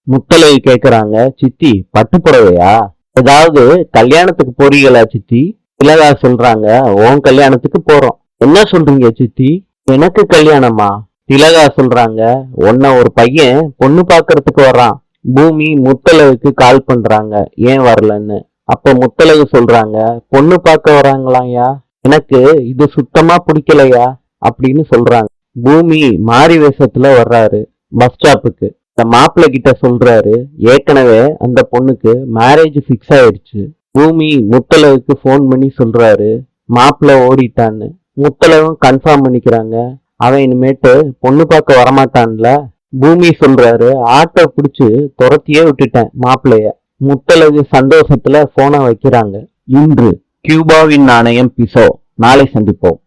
முத்தலகு கேக்குறாங்க, சித்தி பட்டு புடவையா? ஏதாவது கல்யாணத்துக்கு போறீங்களா சித்தி? திலகா சொல்றாங்க, உன் கல்யாணத்துக்கு போறோம். என்ன சொல்றீங்க சித்தி? எனக்கு கல்யாணமா? திலகா சொல்றாங்க, உன்னை ஒரு பையன் பொண்ணு பாக்குறதுக்கு வர்றான். பூமி முத்தலகுக்கு கால் பண்றாங்க, ஏன் வரலன்னு. அப்ப முத்தலகு சொல்றாங்க, பொண்ணு பார்க்க வராங்களாயா, எனக்கு இது சுத்தமா பிடிக்கலையா அப்படின்னு சொல்றாங்க. பூமி மாறி வேஷத்துல வர்றாரு பஸ் ஸ்டாப்புக்கு. இந்த மாப்பிள்ளை கிட்ட சொல்றாரு, ஏற்கனவே அந்த பொண்ணுக்கு மேரேஜ் ஃபிக்ஸ் ஆயிடுச்சு. பூமி முத்தலகுக்கு ஃபோன் பண்ணி சொல்றாரு, மாப்பிள்ளை ஓடிட்டான்னு. முத்தலகும் கன்ஃபார்ம் பண்ணிக்கிறாங்க, அவன் இனிமேட்டு பொண்ணு பார்க்க வரமாட்டான்ல. பூமி சொல்றாரு, ஆட்டோ பிடிச்சு துரத்தியே விட்டுட்டேன் மாப்பிள்ளைய. முத்தலகு சந்தோஷத்துல போனை வைக்கிறாங்க. இன்று கியூபாவின் நாணயம் பிசோ. நாளை சந்திப்போம்.